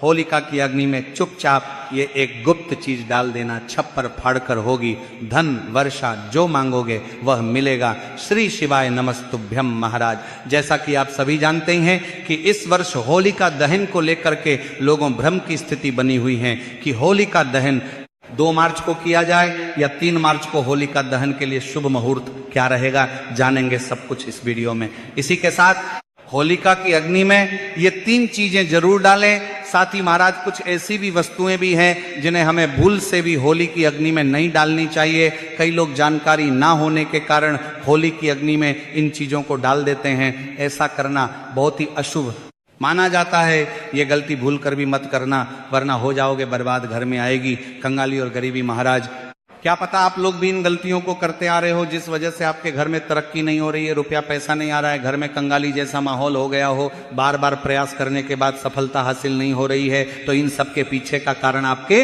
होलिका की अग्नि में चुपचाप ये एक गुप्त चीज डाल देना, छप्पर फाड़कर होगी धन वर्षा, जो मांगोगे वह मिलेगा। श्री शिवाय नमस्तुभ्यम महाराज। जैसा कि आप सभी जानते हैं कि इस वर्ष होलिका दहन को लेकर के लोगों भ्रम की स्थिति बनी हुई है कि होलिका दहन 2 मार्च को किया जाए या 3 मार्च को होलिका दहन के लिए शुभ मुहूर्त क्या रहेगा, जानेंगे सब कुछ इस वीडियो में। इसी के साथ होलिका की अग्नि में ये 3 चीजें जरूर डालें। साथ ही महाराज कुछ ऐसी भी वस्तुएं भी हैं जिन्हें हमें भूल से भी होली की अग्नि में नहीं डालनी चाहिए। कई लोग जानकारी ना होने के कारण होली की अग्नि में इन चीजों को डाल देते हैं। ऐसा करना बहुत ही अशुभ माना जाता है। ये गलती भूल कर भी मत करना, वरना हो जाओगे बर्बाद, घर में आएगी कंगाली और गरीबी। महाराज क्या पता आप लोग भी इन गलतियों को करते आ रहे हो जिस वजह से आपके घर में तरक्की नहीं हो रही है, रुपया पैसा नहीं आ रहा है, घर में कंगाली जैसा माहौल हो गया हो, बार बार प्रयास करने के बाद सफलता हासिल नहीं हो रही है। तो इन सब के पीछे का कारण आपके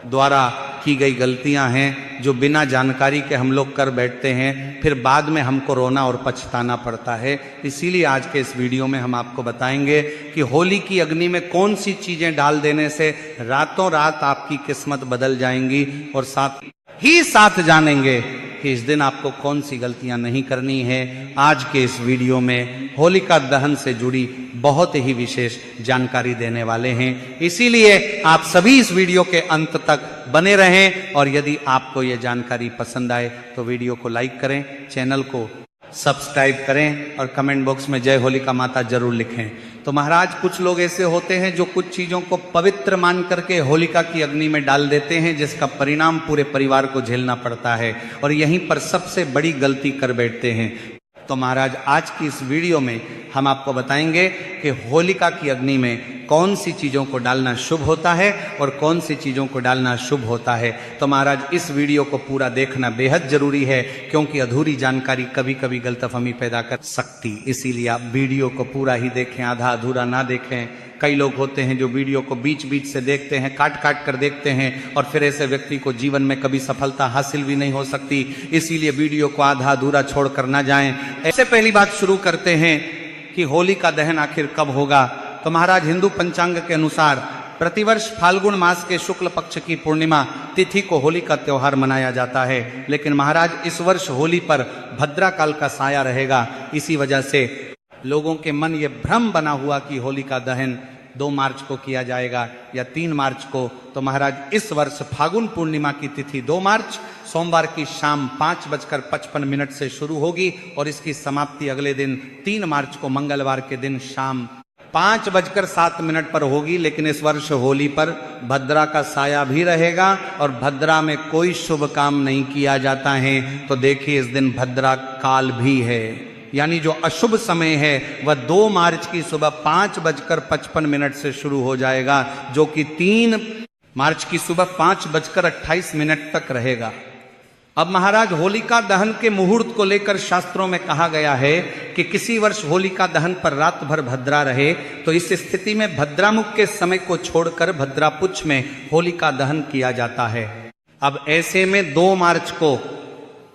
द्वारा की गई गलतियां हैं जो बिना जानकारी के हम लोग कर बैठते हैं, फिर बाद में हमको रोना और पछताना पड़ता है। इसीलिए आज के इस वीडियो में हम आपको बताएंगे कि होली की अग्नि में कौन सी चीजें डाल देने से रातों रात आपकी किस्मत बदल जाएंगी, और साथ जानेंगे कि इस दिन आपको कौन सी गलतियां नहीं करनी है। आज के इस वीडियो में होलिका दहन से जुड़ी बहुत ही विशेष जानकारी देने वाले हैं, इसीलिए आप सभी इस वीडियो के अंत तक बने रहें। और यदि आपको यह जानकारी पसंद आए तो वीडियो को लाइक करें, चैनल को सब्सक्राइब करें और कमेंट बॉक्स में जय होलिका माता जरूर लिखें। तो महाराज कुछ लोग ऐसे होते हैं जो कुछ चीजों को पवित्र मान करके होलिका की अग्नि में डाल देते हैं, जिसका परिणाम पूरे परिवार को झेलना पड़ता है, और यहीं पर सबसे बड़ी गलती कर बैठते हैं। तो महाराज आज की इस वीडियो में हम आपको बताएंगे कि होलिका की अग्नि में कौन सी चीज़ों को डालना शुभ होता है और कौन सी चीज़ों को डालना शुभ होता है। तो महाराज इस वीडियो को पूरा देखना बेहद जरूरी है, क्योंकि अधूरी जानकारी कभी कभी गलतफहमी पैदा कर सकती। इसीलिए आप वीडियो को पूरा ही देखें, आधा अधूरा ना देखें। कई लोग होते हैं जो वीडियो को बीच बीच से देखते हैं, काट काट कर देखते हैं, और फिर ऐसे व्यक्ति को जीवन में कभी सफलता हासिल भी नहीं हो सकती। इसीलिए वीडियो को आधा अधूरा छोड़कर ना जाएं। ऐसे पहली बात शुरू करते हैं कि होली का दहन आखिर कब होगा। तो महाराज हिंदू पंचांग के अनुसार प्रतिवर्ष फाल्गुन मास के शुक्ल पक्ष की पूर्णिमा तिथि को होली का त्योहार मनाया जाता है, लेकिन महाराज इस वर्ष होली पर भद्रा काल का साया रहेगा। इसी वजह से लोगों के मन ये भ्रम बना हुआ कि होली का दहन 2 मार्च को किया जाएगा या 3 मार्च को। तो महाराज इस वर्ष फागुन पूर्णिमा की तिथि 2 मार्च सोमवार की शाम 5:55 से शुरू होगी, और इसकी समाप्ति अगले दिन 3 मार्च को मंगलवार के दिन शाम 5:07 पर होगी। लेकिन इस वर्ष होली पर भद्रा का साया भी रहेगा, और भद्रा में कोई शुभ काम नहीं किया जाता है। तो देखिए इस दिन भद्रा काल भी है, यानी जो अशुभ समय है वह 2 मार्च की सुबह 5:55 से शुरू हो जाएगा, जो कि 3 मार्च की सुबह 5:28 तक रहेगा। अब महाराज होलिका दहन के मुहूर्त को लेकर शास्त्रों में कहा गया है कि किसी वर्ष होलिका दहन पर रात भर भद्रा रहे तो इस स्थिति में भद्रामुख के समय को छोड़कर भद्रापुच्छ में होलिका दहन किया जाता है। अब ऐसे में 2 मार्च को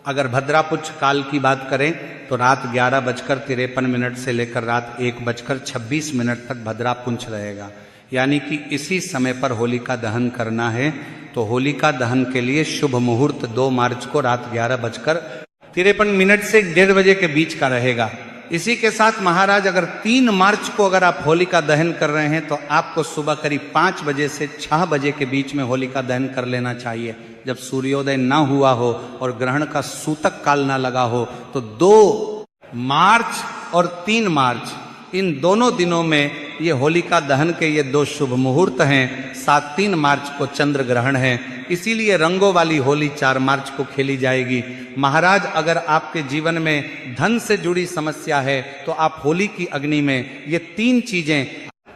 अगर भद्रापुच्छ काल की बात करें तो रात 11:53 से लेकर रात 1:26 तक भद्रापुंछ रहेगा, यानी कि इसी समय पर होलिका दहन करना है। तो होलिका दहन के लिए शुभ मुहूर्त 2 मार्च को रात 11:53 से 1:30 बजे के बीच का रहेगा। इसी के साथ महाराज अगर 3 मार्च को अगर आप होलिका दहन कर रहे हैं तो आपको सुबह करीब 5 बजे से 6 बजे के बीच में होलिका दहन कर लेना चाहिए, जब सूर्योदय ना हुआ हो और ग्रहण का सूतक काल ना लगा हो। तो 2 मार्च और 3 मार्च इन दोनों दिनों में ये होलिका दहन के ये 2 शुभ मुहूर्त हैं। 3 मार्च को चंद्र ग्रहण है, इसीलिए रंगों वाली होली 4 मार्च को खेली जाएगी। महाराज अगर आपके जीवन में धन से जुड़ी समस्या है तो आप होली की अग्नि में ये 3 चीजें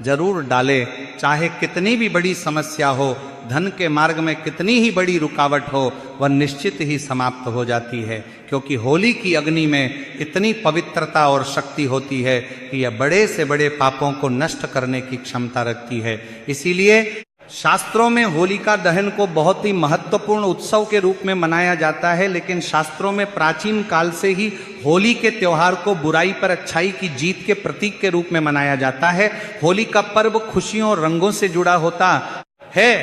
जरूर डालें। चाहे कितनी भी बड़ी समस्या हो, धन के मार्ग में कितनी ही बड़ी रुकावट हो, वह निश्चित ही समाप्त हो जाती है, क्योंकि होली की अग्नि में इतनी पवित्रता और शक्ति होती है कि यह बड़े से बड़े पापों को नष्ट करने की क्षमता रखती है। इसीलिए शास्त्रों में होलिका दहन को बहुत ही महत्वपूर्ण उत्सव के रूप में मनाया जाता है, लेकिन शास्त्रों में प्राचीन काल से ही होली के त्योहार को बुराई पर अच्छाई की जीत के प्रतीक के रूप में मनाया जाता है। होली का पर्व खुशियों और रंगों से जुड़ा होता है।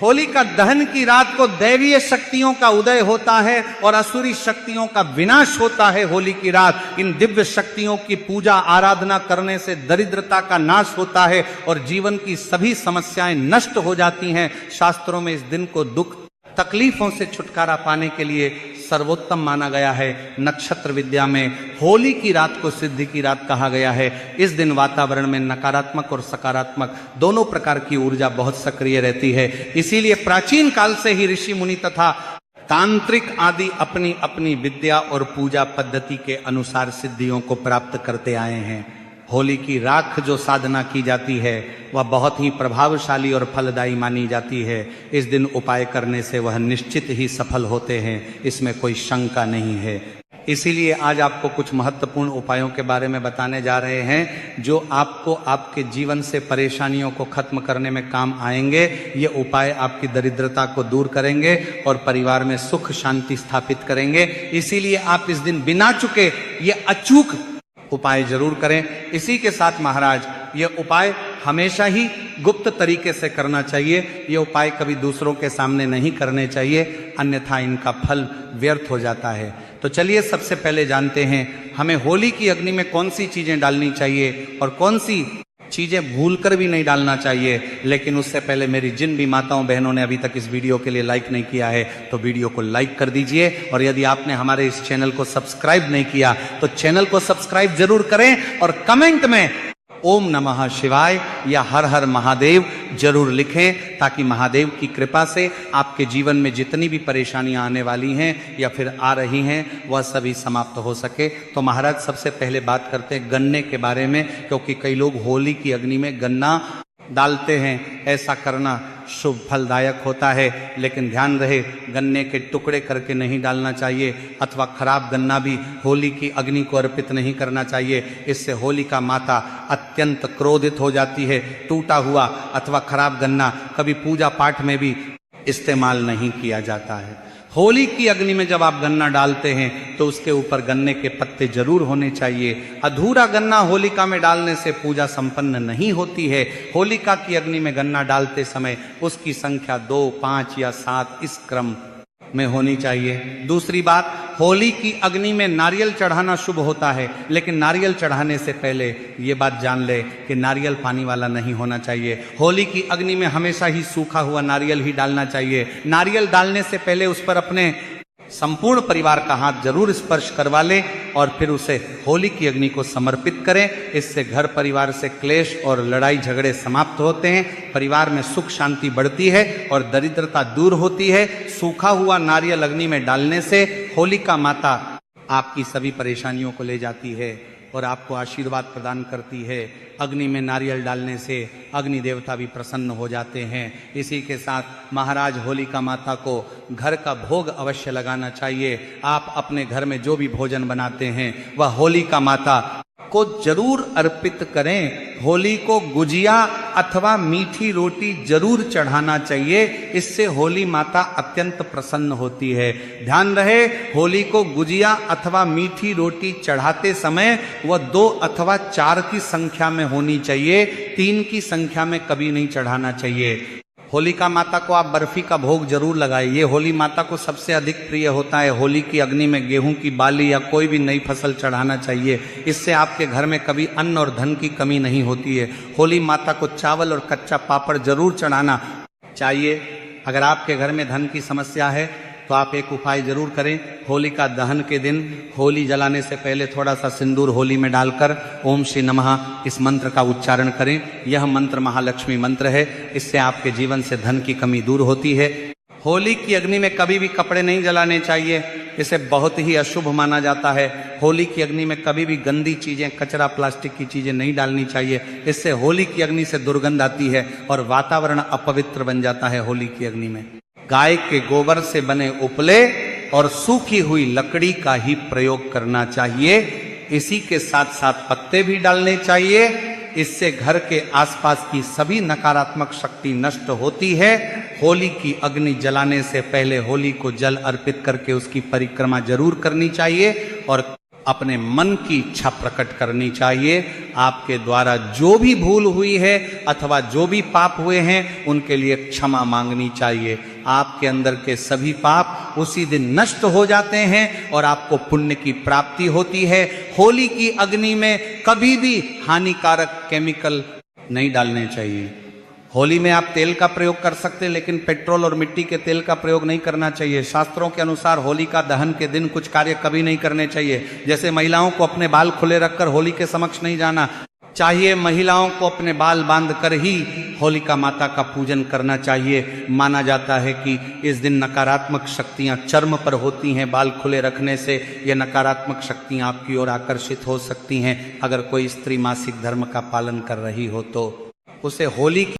होली का दहन की रात को दैवीय शक्तियों का उदय होता है और असुरी शक्तियों का विनाश होता है। होली की रात इन दिव्य शक्तियों की पूजा आराधना करने से दरिद्रता का नाश होता है और जीवन की सभी समस्याएं नष्ट हो जाती हैं। शास्त्रों में इस दिन को दुख तकलीफों से छुटकारा पाने के लिए सर्वोत्तम माना गया है। नक्षत्र विद्या में होली की रात को सिद्धि की रात कहा गया है। इस दिन वातावरण में नकारात्मक और सकारात्मक दोनों प्रकार की ऊर्जा बहुत सक्रिय रहती है। इसीलिए प्राचीन काल से ही ऋषि मुनि तथा तांत्रिक आदि अपनी अपनी विद्या और पूजा पद्धति के अनुसार सिद्धियों को प्राप्त करते आए हैं। होली की राख जो साधना की जाती है वह बहुत ही प्रभावशाली और फलदायी मानी जाती है। इस दिन उपाय करने से वह निश्चित ही सफल होते हैं, इसमें कोई शंका नहीं है। इसीलिए आज आपको कुछ महत्वपूर्ण उपायों के बारे में बताने जा रहे हैं जो आपको आपके जीवन से परेशानियों को खत्म करने में काम आएंगे। ये उपाय आपकी दरिद्रता को दूर करेंगे और परिवार में सुख शांति स्थापित करेंगे। इसीलिए आप इस दिन बिना चुके ये अचूक उपाय जरूर करें। इसी के साथ महाराज ये उपाय हमेशा ही गुप्त तरीके से करना चाहिए। ये उपाय कभी दूसरों के सामने नहीं करने चाहिए, अन्यथा इनका फल व्यर्थ हो जाता है। तो चलिए सबसे पहले जानते हैं हमें होली की अग्नि में कौन सी चीजें डालनी चाहिए और कौन सी चीजें भूलकर भी नहीं डालना चाहिए। लेकिन उससे पहले मेरी जिन भी माताओं बहनों ने अभी तक इस वीडियो के लिए लाइक नहीं किया है तो वीडियो को लाइक कर दीजिए, और यदि आपने हमारे इस चैनल को सब्सक्राइब नहीं किया तो चैनल को सब्सक्राइब जरूर करें और कमेंट में ओम नमः शिवाय या हर हर महादेव जरूर लिखें, ताकि महादेव की कृपा से आपके जीवन में जितनी भी परेशानियां आने वाली हैं या फिर आ रही हैं वह सभी समाप्त हो सके। तो महाराज सबसे पहले बात करते हैं गन्ने के बारे में, क्योंकि कई लोग होली की अग्नि में गन्ना डालते हैं। ऐसा करना शुभ फलदायक होता है, लेकिन ध्यान रहे गन्ने के टुकड़े करके नहीं डालना चाहिए, अथवा खराब गन्ना भी होली की अग्नि को अर्पित नहीं करना चाहिए। इससे होलिका माता अत्यंत क्रोधित हो जाती है। टूटा हुआ अथवा खराब गन्ना कभी पूजा पाठ में भी इस्तेमाल नहीं किया जाता है। होली की अग्नि में जब आप गन्ना डालते हैं तो उसके ऊपर गन्ने के पत्ते जरूर होने चाहिए। अधूरा गन्ना होलिका में डालने से पूजा संपन्न नहीं होती है। होलिका की अग्नि में गन्ना डालते समय उसकी संख्या 2, 5 या 7 इस क्रम में होनी चाहिए। दूसरी बात, होली की अग्नि में नारियल चढ़ाना शुभ होता है, लेकिन नारियल चढ़ाने से पहले ये बात जान ले कि नारियल पानी वाला नहीं होना चाहिए। होली की अग्नि में हमेशा ही सूखा हुआ नारियल ही डालना चाहिए। नारियल डालने से पहले उस पर अपने संपूर्ण परिवार का हाथ जरूर स्पर्श करवा लें और फिर उसे होली की अग्नि को समर्पित करें। इससे घर परिवार से क्लेश और लड़ाई झगड़े समाप्त होते हैं, परिवार में सुख शांति बढ़ती है और दरिद्रता दूर होती है। सूखा हुआ नारियल अग्नि में डालने से होलिका माता आपकी सभी परेशानियों को ले जाती है और आपको आशीर्वाद प्रदान करती है। अग्नि में नारियल डालने से अग्नि देवता भी प्रसन्न हो जाते हैं। इसी के साथ महाराज होलिका माता को घर का भोग अवश्य लगाना चाहिए। आप अपने घर में जो भी भोजन बनाते हैं वह होलिका माता को जरूर अर्पित करें। होली को गुजिया अथवा मीठी रोटी जरूर चढ़ाना चाहिए, इससे होली माता अत्यंत प्रसन्न होती है। ध्यान रहे, होली को गुजिया अथवा मीठी रोटी चढ़ाते समय वह 2 अथवा 4 की संख्या में होनी चाहिए, 3 की संख्या में कभी नहीं चढ़ाना चाहिए। होलिका माता को आप बर्फी का भोग जरूर लगाइए। ये होली माता को सबसे अधिक प्रिय होता है। होली की अग्नि में गेहूं की बाली या कोई भी नई फसल चढ़ाना चाहिए, इससे आपके घर में कभी अन्न और धन की कमी नहीं होती है। होली माता को चावल और कच्चा पापड़ जरूर चढ़ाना चाहिए। अगर आपके घर में धन की समस्या है तो आप एक उपाय जरूर करें। होलिका दहन के दिन होली जलाने से पहले थोड़ा सा सिंदूर होली में डालकर ओम श्री नमः इस मंत्र का उच्चारण करें। यह मंत्र महालक्ष्मी मंत्र है, इससे आपके जीवन से धन की कमी दूर होती है। होली की अग्नि में कभी भी कपड़े नहीं जलाने चाहिए, इसे बहुत ही अशुभ माना जाता है। होली की अग्नि में कभी भी गंदी चीजें, कचरा, प्लास्टिक की चीजें नहीं डालनी चाहिए, इससे होली की अग्नि से दुर्गंध आती है और वातावरण अपवित्र बन जाता है। होली की अग्नि में गाय के गोबर से बने उपले और सूखी हुई लकड़ी का ही प्रयोग करना चाहिए। इसी के साथ साथ पत्ते भी डालने चाहिए इससे घर के आसपास की सभी नकारात्मक शक्ति नष्ट होती है। होली की अग्नि जलाने से पहले होली को जल अर्पित करके उसकी परिक्रमा जरूर करनी चाहिए और अपने मन की इच्छा प्रकट करनी चाहिए। आपके द्वारा जो भी भूल हुई है अथवा जो भी पाप हुए हैं उनके लिए क्षमा मांगनी चाहिए। आपके अंदर के सभी पाप उसी दिन नष्ट हो जाते हैं और आपको पुण्य की प्राप्ति होती है। होली की अग्नि में कभी भी हानिकारक केमिकल नहीं डालने चाहिए। होली में आप तेल का प्रयोग कर सकते हैं, लेकिन पेट्रोल और मिट्टी के तेल का प्रयोग नहीं करना चाहिए। शास्त्रों के अनुसार होलिका दहन के दिन कुछ कार्य कभी नहीं करने चाहिए। जैसे महिलाओं को अपने बाल खुले रखकर होली के समक्ष नहीं जाना चाहिए। महिलाओं को अपने बाल बांध कर ही होलिका माता का पूजन करना चाहिए। माना जाता है कि इस दिन नकारात्मक शक्तियां चर्म पर होती हैं। बाल खुले रखने से ये नकारात्मक शक्तियां आपकी ओर आकर्षित हो सकती हैं। अगर कोई स्त्री मासिक धर्म का पालन कर रही हो तो उसे होली